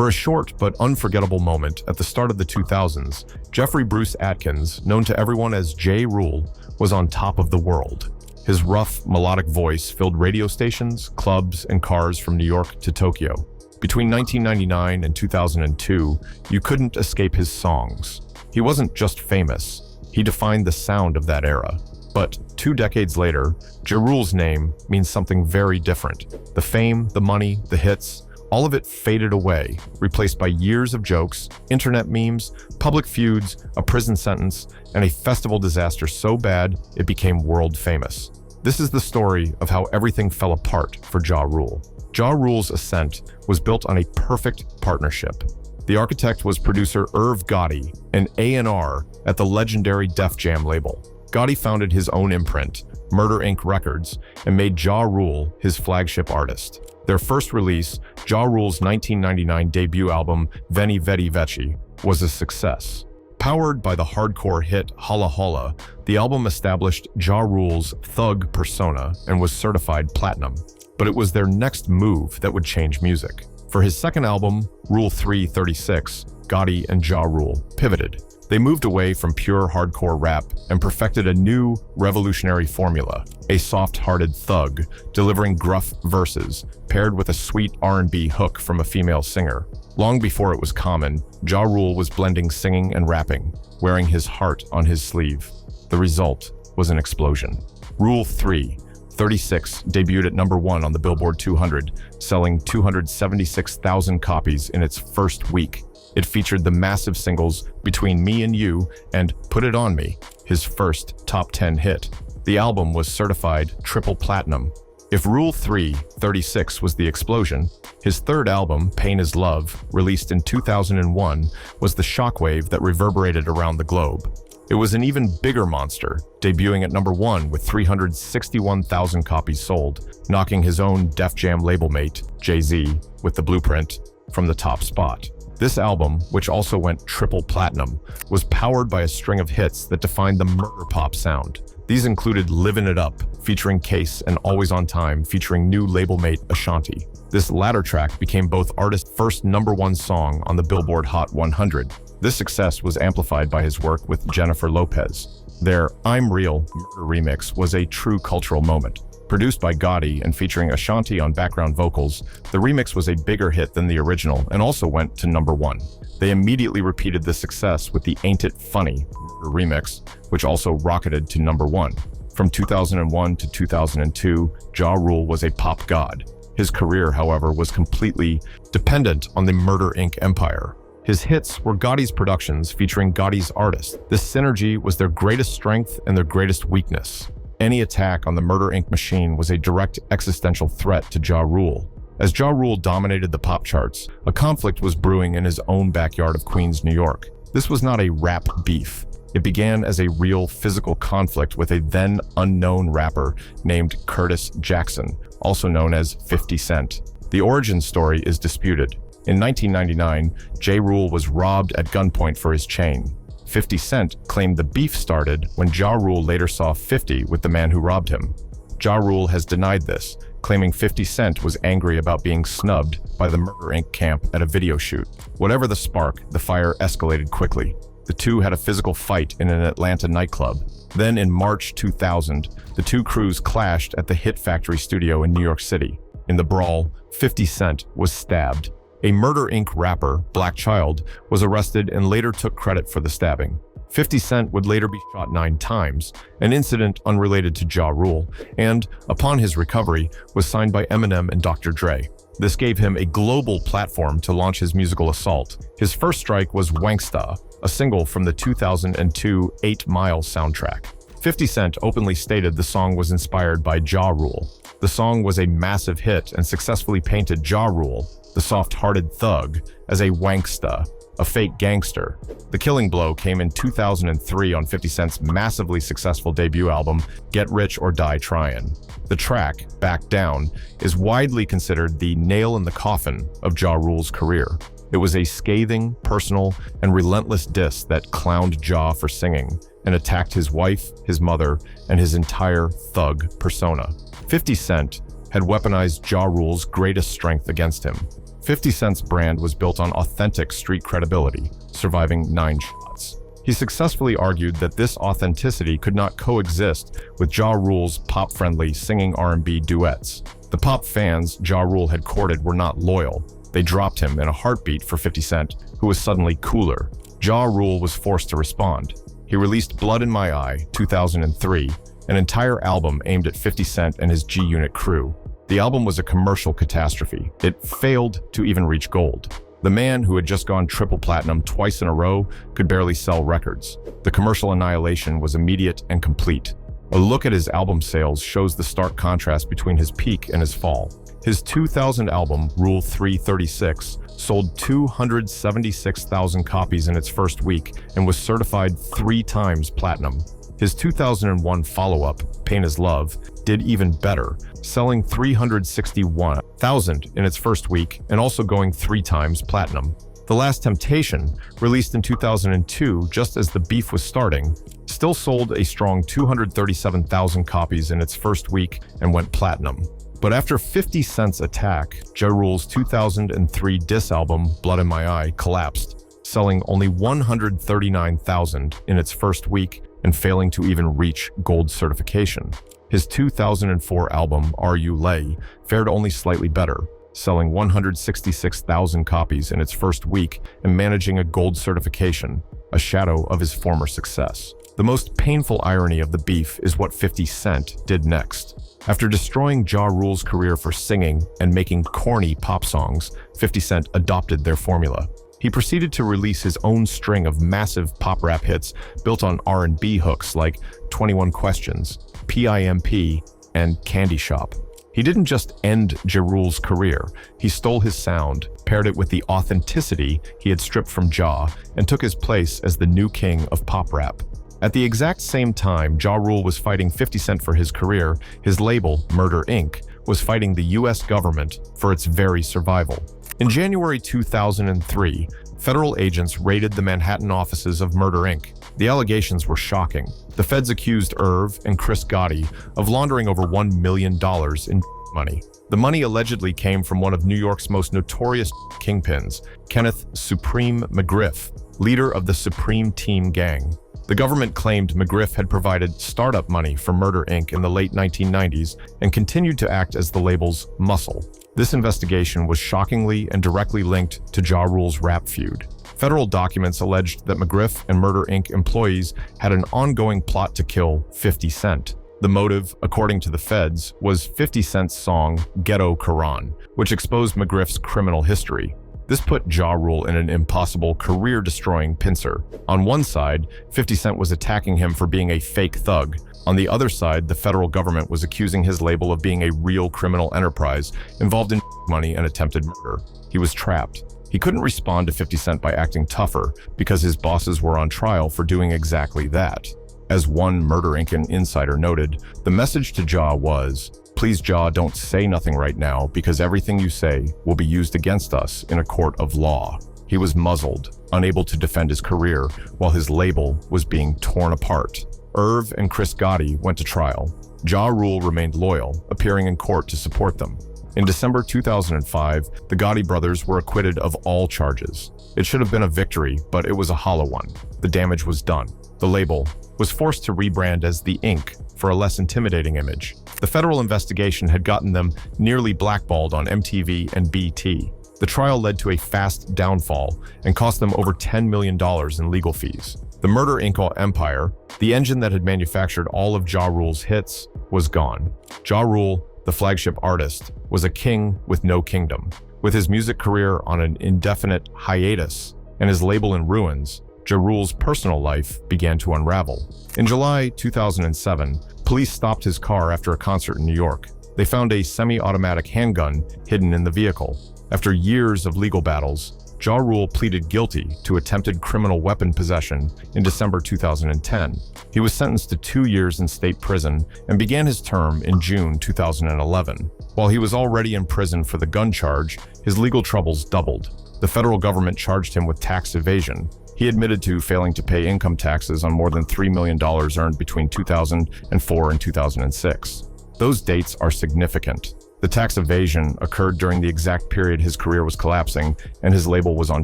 For a short but unforgettable moment at the start of the 2000s, Jeffrey Bruce Atkins, known to everyone as Ja Rule, was on top of the world. His rough, melodic voice filled radio stations, clubs, and cars from New York to Tokyo. Between 1999 and 2002, you couldn't escape his songs. He wasn't just famous, he defined the sound of that era. But 2 decades later, Ja Rule's name means something very different. The fame, the money, the hits, all of it faded away, replaced by years of jokes, internet memes, public feuds, a prison sentence, and a festival disaster so bad it became world famous. This is the story of how everything fell apart for Ja Rule. Ja Rule's ascent was built on a perfect partnership. The architect was producer Irv Gotti, an A&R at the legendary Def Jam label. Gotti founded his own imprint, Murder Inc. Records, and made Ja Rule his flagship artist. Their first release, Ja Rule's 1999 debut album, Veni Vedi Veci, was a success. Powered by the hardcore hit Holla Holla, the album established Ja Rule's thug persona and was certified platinum. But it was their next move that would change music. For his second album, Rule 336, Gotti and Ja Rule pivoted. They moved away from pure hardcore rap and perfected a new, revolutionary formula, a soft-hearted thug, delivering gruff verses, paired with a sweet R&B hook from a female singer. Long before it was common, Ja Rule was blending singing and rapping, wearing his heart on his sleeve. The result was an explosion. Rule 336 debuted at #1 on the Billboard 200, selling 276,000 copies in its first week. It featured the massive singles Between Me and You and Put It On Me, his first top 10 hit. The album was certified triple platinum. If Rule 336 was the explosion, his third album, Pain Is Love, released in 2001, was the shockwave that reverberated around the globe. It was an even bigger monster, debuting at #1 with 361,000 copies sold, knocking his own Def Jam label mate, Jay-Z, with The Blueprint, from the top spot. This album, which also went triple platinum, was powered by a string of hits that defined the murder pop sound. These included Livin' It Up, featuring Case, and Always on Time, featuring new label mate Ashanti. This latter track became both artist's first #1 song on the Billboard Hot 100. This success was amplified by his work with Jennifer Lopez. Their I'm Real Murder remix was a true cultural moment. Produced by Gotti and featuring Ashanti on background vocals, the remix was a bigger hit than the original and also went to #1. They immediately repeated the success with the Ain't It Funny remix, which also rocketed to #1. From 2001 to 2002, Ja Rule was a pop god. His career, however, was completely dependent on the Murder Inc. empire. His hits were Gotti's productions featuring Gotti's artists. This synergy was their greatest strength and their greatest weakness. Any attack on the Murder Inc. machine was a direct existential threat to Ja Rule. As Ja Rule dominated the pop charts, a conflict was brewing in his own backyard of Queens, New York. This was not a rap beef. It began as a real physical conflict with a then unknown rapper named Curtis Jackson, also known as 50 Cent. The origin story is disputed. In 1999, Ja Rule was robbed at gunpoint for his chain. 50 Cent claimed the beef started when Ja Rule later saw 50 with the man who robbed him. Ja Rule has denied this, claiming 50 Cent was angry about being snubbed by the Murder Inc. camp at a video shoot. Whatever the spark, the fire escalated quickly. The two had a physical fight in an Atlanta nightclub. Then in March 2000, the two crews clashed at the Hit Factory studio in New York City. In the brawl, 50 Cent was stabbed. A Murder Inc. rapper, Black Child, was arrested and later took credit for the stabbing. 50 Cent would later be shot 9 times, an incident unrelated to Ja Rule, and, upon his recovery, was signed by Eminem and Dr. Dre. This gave him a global platform to launch his musical assault. His first strike was Wanksta, a single from the 2002 8 Mile soundtrack. 50 Cent openly stated the song was inspired by Ja Rule. The song was a massive hit and successfully painted Ja Rule, the soft-hearted thug, as a wanksta, a fake gangster. The killing blow came in 2003 on 50 Cent's massively successful debut album, Get Rich or Die Tryin'. The track, Back Down, is widely considered the nail in the coffin of Ja Rule's career. It was a scathing, personal, and relentless diss that clowned Ja for singing and attacked his wife, his mother, and his entire thug persona. 50 Cent had weaponized Ja Rule's greatest strength against him. 50 Cent's brand was built on authentic street credibility, surviving 9 shots. He successfully argued that this authenticity could not coexist with Ja Rule's pop-friendly singing R&B duets. The pop fans Ja Rule had courted were not loyal. They dropped him in a heartbeat for 50 Cent, who was suddenly cooler. Ja Rule was forced to respond. He released Blood in My Eye, 2003, an entire album aimed at 50 Cent and his G-Unit crew. The album was a commercial catastrophe. It failed to even reach gold. The man who had just gone triple platinum twice in a row could barely sell records. The commercial annihilation was immediate and complete. A look at his album sales shows the stark contrast between his peak and his fall. His 2000 album, Rule 336, sold 276,000 copies in its first week and was certified 3 times platinum. His 2001 follow-up, Pain is Love, did even better, selling 361,000 in its first week and also going 3 times platinum. The Last Temptation, released in 2002 just as the beef was starting, still sold a strong 237,000 copies in its first week and went platinum. But after 50 Cent's attack, Ja Rule's 2003 diss album, Blood in My Eye, collapsed, selling only 139,000 in its first week and failing to even reach gold certification. His 2004 album, Are You Lay, fared only slightly better, selling 166,000 copies in its first week and managing a gold certification, a shadow of his former success. The most painful irony of the beef is what 50 Cent did next. After destroying Ja Rule's career for singing and making corny pop songs, 50 Cent adopted their formula. He proceeded to release his own string of massive pop rap hits built on R&B hooks like 21 Questions, PIMP, and Candy Shop. He didn't just end Ja Rule's career, he stole his sound, paired it with the authenticity he had stripped from Ja, and took his place as the new king of pop rap. At the exact same time Ja Rule was fighting 50 Cent for his career, his label, Murder Inc., was fighting the US government for its very survival. In January 2003, federal agents raided the Manhattan offices of Murder Inc. The allegations were shocking. The feds accused Irv and Chris Gotti of laundering over $1 million in money. The money allegedly came from one of New York's most notorious kingpins, Kenneth Supreme McGriff, leader of the Supreme Team Gang. The government claimed McGriff had provided startup money for Murder Inc. in the late 1990s and continued to act as the label's muscle. This investigation was shockingly and directly linked to Ja Rule's rap feud. Federal documents alleged that McGriff and Murder Inc. employees had an ongoing plot to kill 50 Cent. The motive, according to the feds, was 50 Cent's song Ghetto Quran, which exposed McGriff's criminal history. This put Ja Rule in an impossible, career-destroying pincer. On one side, 50 Cent was attacking him for being a fake thug. On the other side, the federal government was accusing his label of being a real criminal enterprise involved in money and attempted murder. He was trapped. He couldn't respond to 50 Cent by acting tougher because his bosses were on trial for doing exactly that. As one Murder Inc. insider noted, the message to Ja was, "Please, Ja, don't say nothing right now because everything you say will be used against us in a court of law." He was muzzled, unable to defend his career, while his label was being torn apart. Irv and Chris Gotti went to trial. Ja Rule remained loyal, appearing in court to support them. In December 2005, the Gotti brothers were acquitted of all charges. It should have been a victory, but it was a hollow one. The damage was done. The label was forced to rebrand as The Inc. for a less intimidating image. The federal investigation had gotten them nearly blackballed on MTV and BT. The trial led to a fast downfall and cost them over $10 million in legal fees. The Murder Inc. empire, the engine that had manufactured all of Ja Rule's hits, was gone. Ja Rule, the flagship artist, was a king with no kingdom. With his music career on an indefinite hiatus and his label in ruins, Ja Rule's personal life began to unravel. In July 2007, police stopped his car after a concert in New York. They found a semi-automatic handgun hidden in the vehicle. After years of legal battles, Ja Rule pleaded guilty to attempted criminal weapon possession in December 2010. He was sentenced to 2 years in state prison and began his term in June 2011. While he was already in prison for the gun charge, his legal troubles doubled. The federal government charged him with tax evasion. He admitted to failing to pay income taxes on more than $3 million earned between 2004 and 2006. Those dates are significant. The tax evasion occurred during the exact period his career was collapsing and his label was on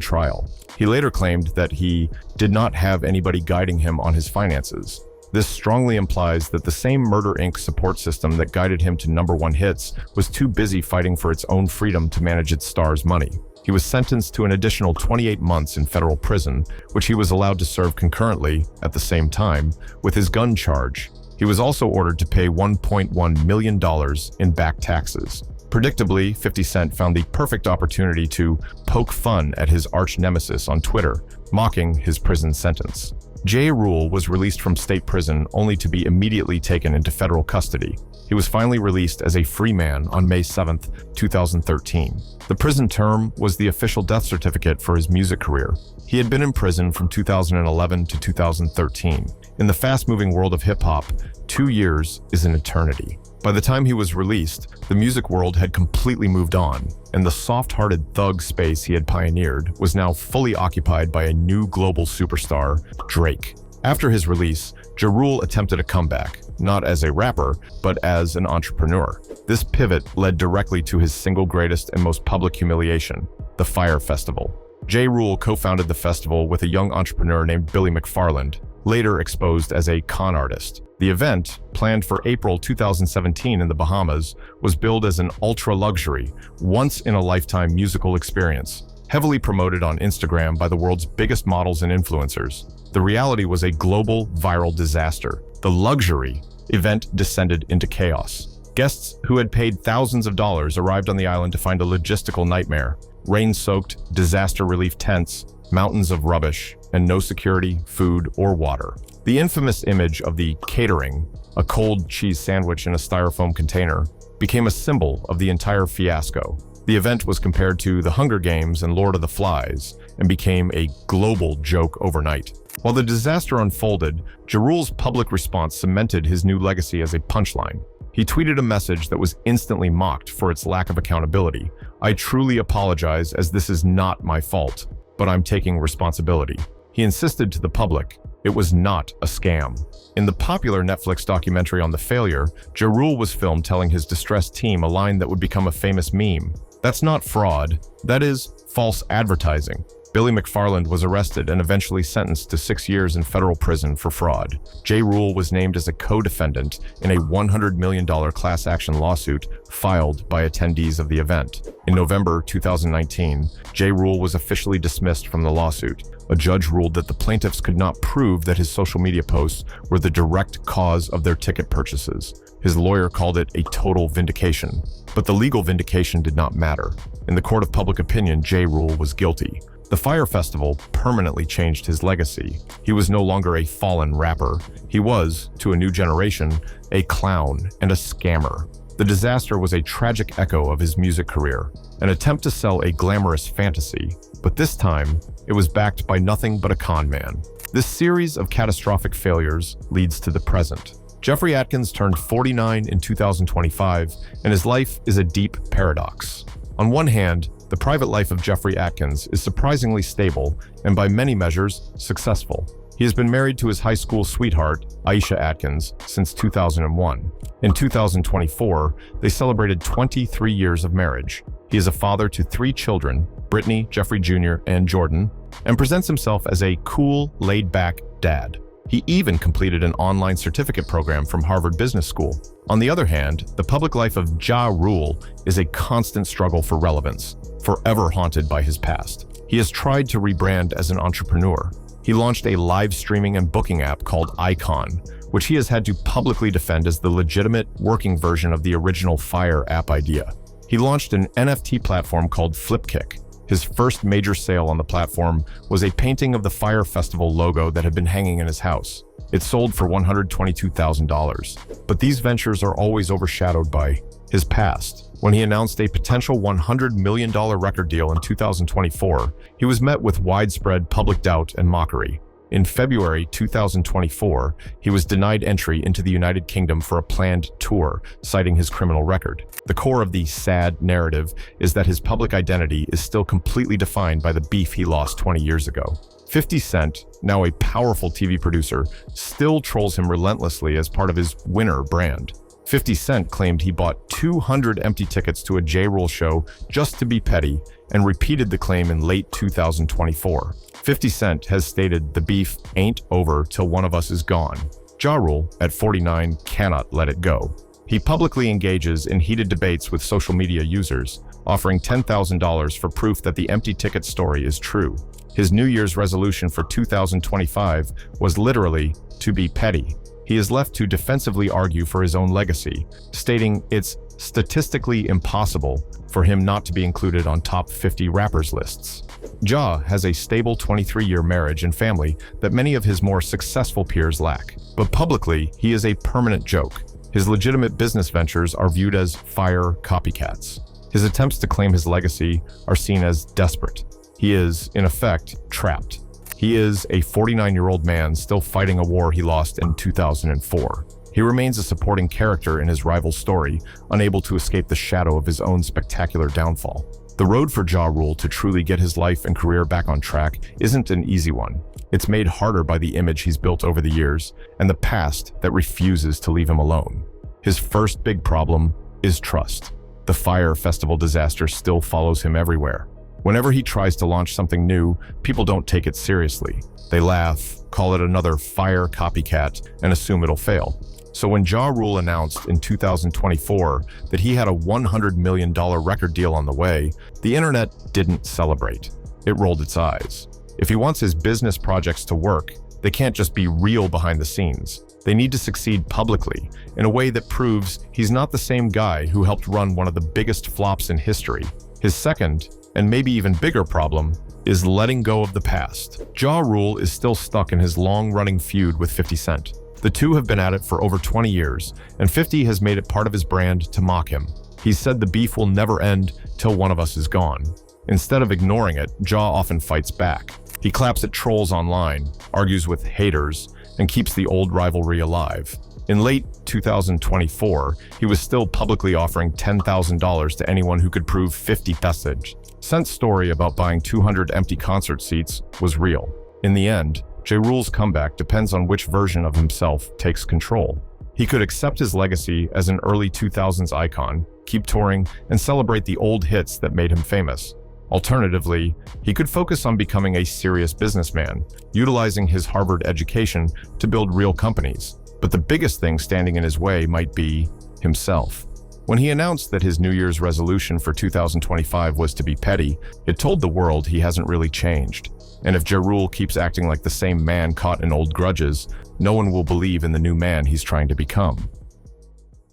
trial. He later claimed that he did not have anybody guiding him on his finances. This strongly implies that the same Murder Inc. support system that guided him to #1 hits was too busy fighting for its own freedom to manage its stars' money. He was sentenced to an additional 28 months in federal prison, which he was allowed to serve concurrently, at the same time, with his gun charge. He was also ordered to pay $1.1 million in back taxes. Predictably, 50 Cent found the perfect opportunity to poke fun at his arch nemesis on Twitter, mocking his prison sentence. Ja Rule was released from state prison only to be immediately taken into federal custody. He was finally released as a free man on May 7, 2013. The prison term was the official death certificate for his music career. He had been in prison from 2011 to 2013. In the fast-moving world of hip-hop, 2 years is an eternity. By the time he was released, the music world had completely moved on, and the soft-hearted thug space he had pioneered was now fully occupied by a new global superstar, Drake. After his release, Ja Rule attempted a comeback, not as a rapper, but as an entrepreneur. This pivot led directly to his single greatest and most public humiliation, the Fyre Festival. Ja Rule co-founded the festival with a young entrepreneur named Billy McFarland, later exposed as a con artist. The event, planned for April 2017 in the Bahamas, was billed as an ultra-luxury, once-in-a-lifetime musical experience, heavily promoted on Instagram by the world's biggest models and influencers. The reality was a global viral disaster. The luxury event descended into chaos. Guests who had paid thousands of dollars arrived on the island to find a logistical nightmare. Rain-soaked, disaster relief tents, mountains of rubbish, and no security, food, or water. The infamous image of the catering, a cold cheese sandwich in a styrofoam container, became a symbol of the entire fiasco. The event was compared to the Hunger Games and Lord of the Flies and became a global joke overnight. While the disaster unfolded, Ja Rule's public response cemented his new legacy as a punchline. He tweeted a message that was instantly mocked for its lack of accountability. "I truly apologize, as this is not my fault, but I'm taking responsibility." He insisted to the public it was not a scam. In the popular Netflix documentary on the failure, Ja Rule was filmed telling his distressed team a line that would become a famous meme. "That's not fraud, that is false advertising." Billy McFarland was arrested and eventually sentenced to 6 years in federal prison for fraud. Ja Rule was named as a co-defendant in a $100 million class action lawsuit filed by attendees of the event. In November 2019, Ja Rule was officially dismissed from the lawsuit. A judge ruled that the plaintiffs could not prove that his social media posts were the direct cause of their ticket purchases. His lawyer called it a total vindication. But the legal vindication did not matter. In the court of public opinion, Ja Rule was guilty. The Fyre Festival permanently changed his legacy. He was no longer a fallen rapper. He was, to a new generation, a clown and a scammer. The disaster was a tragic echo of his music career, an attempt to sell a glamorous fantasy, but this time, it was backed by nothing but a con man. This series of catastrophic failures leads to the present. Jeffrey Atkins turned 49 in 2025, and his life is a deep paradox. On one hand, the private life of Jeffrey Atkins is surprisingly stable and by many measures, successful. He has been married to his high school sweetheart, Aisha Atkins, since 2001. In 2024, they celebrated 23 years of marriage. He is a father to 3 children, Brittany, Jeffrey Jr., and Jordan, and presents himself as a cool, laid-back dad. He even completed an online certificate program from Harvard Business School. On the other hand, the public life of Ja Rule is a constant struggle for relevance, forever haunted by his past. He has tried to rebrand as an entrepreneur. He launched a live streaming and booking app called Icon, which he has had to publicly defend as the legitimate working version of the original Fyre app idea. He launched an NFT platform called Flipkick. His first major sale on the platform was a painting of the Fyre Festival logo that had been hanging in his house. It sold for $122,000. But these ventures are always overshadowed by his past. When he announced a potential $100 million record deal in 2024, he was met with widespread public doubt and mockery. In February 2024, he was denied entry into the United Kingdom for a planned tour, citing his criminal record. The core of the sad narrative is that his public identity is still completely defined by the beef he lost 20 years ago. 50 Cent, now a powerful TV producer, still trolls him relentlessly as part of his Winner brand. 50 Cent claimed he bought 200 empty tickets to a J. Rule show just to be petty and repeated the claim in late 2024. 50 Cent has stated the beef ain't over till one of us is gone. Ja Rule, at 49, cannot let it go. He publicly engages in heated debates with social media users, offering $10,000 for proof that the empty ticket story is true. His New Year's resolution for 2025 was literally to be petty. He is left to defensively argue for his own legacy, stating it's statistically impossible for him not to be included on top 50 rappers lists. Ja has a stable 23-year marriage and family that many of his more successful peers lack. But publicly, he is a permanent joke. His legitimate business ventures are viewed as fire copycats. His attempts to claim his legacy are seen as desperate. He is, in effect, trapped. He is a 49-year-old man still fighting a war he lost in 2004. He remains a supporting character in his rival's story, unable to escape the shadow of his own spectacular downfall. The road for Ja Rule to truly get his life and career back on track isn't an easy one. It's made harder by the image he's built over the years and the past that refuses to leave him alone. His first big problem is trust. The Fyre Festival disaster still follows him everywhere. Whenever he tries to launch something new, people don't take it seriously. They laugh, call it another fire copycat, and assume it'll fail. So when Ja Rule announced in 2024 that he had a $100 million record deal on the way, the internet didn't celebrate. It rolled its eyes. If he wants his business projects to work, they can't just be real behind the scenes. They need to succeed publicly, in a way that proves he's not the same guy who helped run one of the biggest flops in history. His second, and maybe even bigger problem, is letting go of the past. Ja Rule is still stuck in his long-running feud with 50 Cent. The two have been at it for over 20 years, and 50 has made it part of his brand to mock him. He's said the beef will never end till one of us is gone. Instead of ignoring it, Ja often fights back. He claps at trolls online, argues with haters, and keeps the old rivalry alive. In late 2024, he was still publicly offering $10,000 to anyone who could prove 50 message. Cent's story about buying 200 empty concert seats was real. In the end, J. Rule's comeback depends on which version of himself takes control. He could accept his legacy as an early 2000s icon, keep touring, and celebrate the old hits that made him famous. Alternatively, he could focus on becoming a serious businessman, utilizing his Harvard education to build real companies. But the biggest thing standing in his way might be himself. When he announced that his New Year's resolution for 2025 was to be petty, it told the world he hasn't really changed. And if Ja Rule keeps acting like the same man caught in old grudges, no one will believe in the new man he's trying to become.